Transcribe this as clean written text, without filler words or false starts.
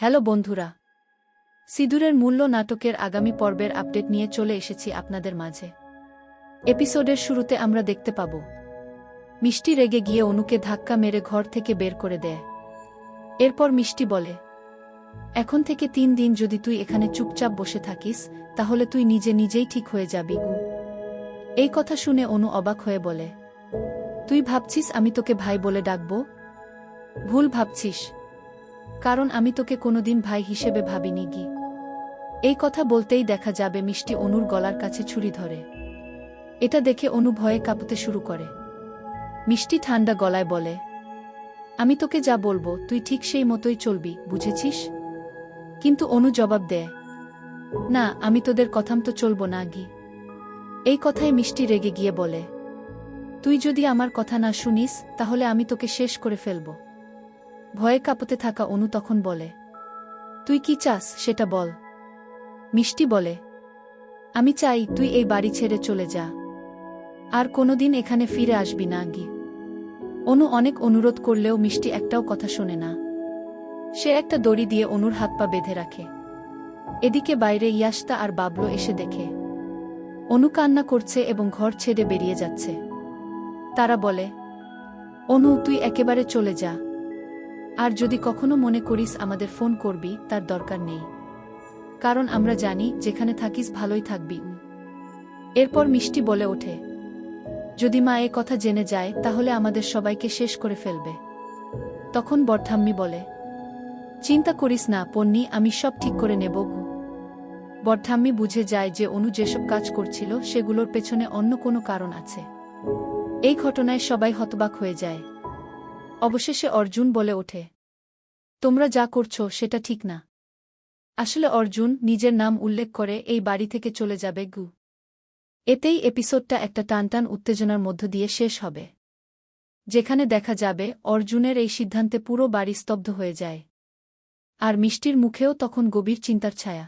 Hello বন্ধুরা, সিঁদুরের মূল্য নাটকের আগামী পর্বের আপডেট নিয়ে চলে এসেছি আপনাদের মাঝে। এপিসোডের শুরুতে আমরা দেখতে পাব মিষ্টি রেগে গিয়ে অনুকে ধাক্কা মেরে ঘর থেকে বের করে দেয়। এরপর মিষ্টি বলে, এখন থেকে 3 দিন যদি তুই এখানে চুপচাপ বসে থাকিস তাহলে তুই নিজে নিজেই ঠিক হয়ে যাবি। এই কথা শুনে অনু অবাক হয়ে বলে, তুই ভাবছিস আমি তোকে ভাই বলে ডাকব? ভুল ভাবছিস, কারণ আমি তোকে কোনোদিন ভাই হিসেবে ভাবিনি গি। এই কথা বলতেই দেখা যাবে মিষ্টি অনুর গলার কাছে ছুরি ধরে। এটা দেখে অনু ভয়ে কাঁপতে শুরু করে। মিষ্টি ঠান্ডা গলায় বলে, আমি তোকে যা বলবো তুই ঠিক সেই মতোই চলবি, বুঝেছিস? কিন্তু অনু জবাব দেয়, না, আমি তোদের কথামতো চলব না গি। এই কথায় মিষ্টি রেগে গিয়ে বলে, তুই যদি আমার কথা না শুনিস তাহলে আমি তোকে শেষ করে ফেলব। ভয়ে কাঁপতে থাকা অনু তখন বলে, তুই কি চাস সেটা বল। মিষ্টি বলে, আমি চাই তুই এই বাড়ি ছেড়ে চলে যা, আর কোনোদিন এখানে ফিরে আসবি না গি। অনু অনেক অনুরোধ করলেও মিষ্টি একটাও কথা শোনে না। সে একটা দড়ি দিয়ে অনুর হাত পা বেঁধে রাখে। এদিকে বাইরে ইয়াস্তা আর বাবলো এসে দেখে অনু কান্না করছে এবং ঘর ছেড়ে বেরিয়ে যাচ্ছে। তারা বলে, অনু তুই একেবারে চলে যা, আর যদি কখনো মনে করিস আমাদের ফোন করবি, তার দরকার নেই, কারণ আমরা জানি যেখানে থাকিস ভালোই থাকবি। এরপর মিষ্টি বলে ওঠে, যদি মা এ কথা জেনে যায় তাহলে আমাদের সবাইকে শেষ করে ফেলবে। তখন বরঠাম্মি বলে, চিন্তা করিস না পন্নি, আমি সব ঠিক করে নেব। বরঠাম্মি বুঝে যায় যে অনু যেসব কাজ করছিল সেগুলোর পেছনে অন্য কোনো কারণ আছে। এই ঘটনায় সবাই হতবাক হয়ে যায়। অবশেষে অর্জুন বলে ওঠে, তোমরা যা করছো সেটা ঠিক না। আসলে অর্জুন নিজের নাম উল্লেখ করে এই বাড়ি থেকে চলে যাবে গু। এতেই এপিসোডটা একটা টানটান উত্তেজনার মধ্য দিয়ে শেষ হবে, যেখানে দেখা যাবে অর্জুনের এই সিদ্ধান্তে পুরো বাড়ি স্তব্ধ হয়ে যায়। আর মিষ্টির মুখেও তখন গভীর চিন্তার ছায়া।